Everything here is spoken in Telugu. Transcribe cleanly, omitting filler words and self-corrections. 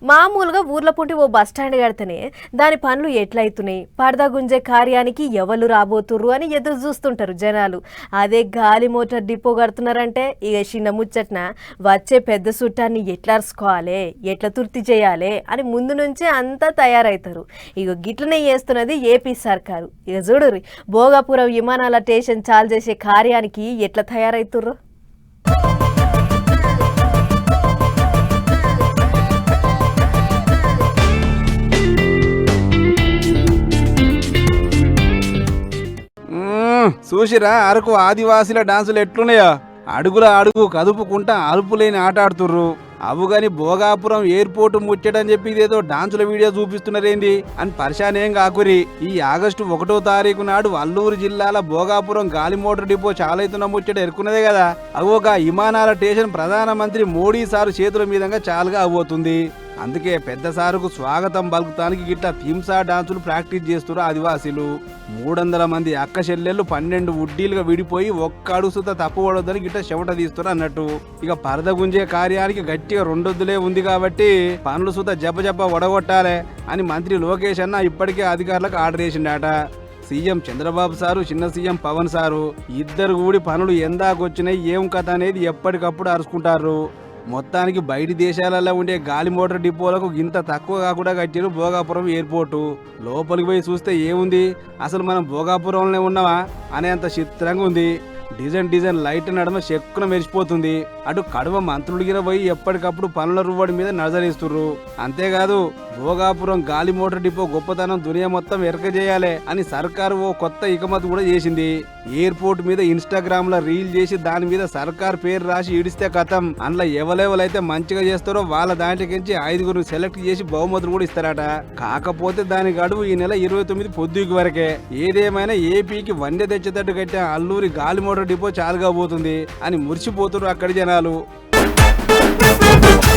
మామూలుగా ఊర్ల పుంటి ఓ బస్టాండ్ కడితేనే దాని పనులు ఎట్లయితున్నాయి, పరదా గుంజే కార్యానికి ఎవరు రాబోతుర్రు అని ఎదురు చూస్తుంటారు జనాలు. అదే గాలి మోటార్ డిపో కడుతున్నారంటే ఇక చిన్న ముచ్చట్న వచ్చే పెద్ద చుట్టాన్ని ఎట్లా అరుచుకోవాలి, ఎట్లా తుర్తి చేయాలి అని ముందు నుంచే అంతా తయారవుతారు. ఇక గిట్లనే చేస్తున్నది ఏపీ సర్కారు. ఇక చూడుర్రి భోగాపురం విమానాల స్టేషన్ చాలు చేసే కార్యానికి ఎట్లా తయారవుతుర్రు. చూసిరా అరకు ఆదివాసీల డాన్సులు ఎట్లున్నాయో, అడుగుల అడుగు కదుపుకుంటా అలుపులేని ఆట ఆడుతుర్రు. అవుగాని భోగాపురం ఎయిర్పోర్ట్ ముచ్చటని చెప్పి ఇదేదో డాన్సుల వీడియో చూపిస్తున్నారేంది అని పరిశానేం కాకురి. ఈ ఆగస్టు 1వ తారీఖు నాడు అల్లూరు జిల్లాల భోగాపురం గాలి మోటార్ డిపో చాలైతున్న ముచ్చట ఎరుకున్నదే కదా. అవోగా విమానాల స్టేషన్ ప్రధానమంత్రి మోడీ సారు చేతుల మీదంగా చాలుగా అవబోతుంది. అందుకే పెద్ద సారుకు స్వాగతం పలుకుతానికి గిట్లా థీమ్సా డాన్సులు ప్రాక్టీస్ చేస్తున్నారు ఆదివాసీలు. 300 మంది అక్క చెల్లెళ్ళు 12 ఉడ్డీలుగా విడిపోయి ఒక్క అడుగు సుత తప్పుపడొద్దని గిట్లా చెమట తీస్తున్నారు అన్నట్టు. ఇక పరద గుంజే కార్యానికి గట్టిగా 2 వద్దులే ఉంది కాబట్టి పనులు సుత జప్ప వడగొట్టాలే అని మంత్రి లోకేష్ అన్న ఇప్పటికే అధికారులకు ఆర్డర్ చేసిండట. సీఎం చంద్రబాబు సారు, చిన్న సీఎం పవన్ సారు ఇద్దరు కూడి పనులు ఎందాకొచ్చినాయి, ఏం కథ అనేది ఎప్పటికప్పుడు అరుచుకుంటారు. మొత్తానికి బయటి దేశాలలో ఉండే గాలి మోటార్ డిపోలకు ఇంత తక్కువ కాకుండా కట్టారు భోగాపురం ఎయిర్పోర్టు. లోపలికి పోయి చూస్తే ఏముంది, అసలు మనం భోగాపురంలో ఉన్నావా అనేంత చిత్రంగా ఉంది. డిజైన్ లైట్ నడమ చెక్కున మెరిసిపోతుంది. అటు కడవ మంత్రులు గిర పోయి ఎప్పటికప్పుడు పనుల రువ్వడి మీద నజరిస్తుర్రు. అంతేకాదు భోగాపురం గాలి మోటార్ డిపో గొప్పతనం దునియా మొత్తం ఎరక చేయాలి అని సర్కారు ఓ కొత్త ఇకమత్ కూడా చేసింది. ఎయిర్పోర్ట్ మీద ఇన్స్టాగ్రామ్ లో రీల్ చేసి దాని మీద సర్కార్ పేరు రాసి ఇడిస్తే కథం, అందులో ఎవరెవరైతే మంచిగా చేస్తారో వాళ్ళ దాంట్లోకించి 5గురు సెలెక్ట్ చేసి బహుమతులు కూడా ఇస్తారట. కాకపోతే దాని గడువు ఈ నెల 29 పొద్దుకి వరకే. ఏదేమైనా ఏపీకి వందె తెచ్చేటట్టు కట్టిన అల్లూరి గాలి మోటార్ డిపో చాలుగా పోతుంది అని మురిసిపోతున్నారు అక్కడి జనాలు.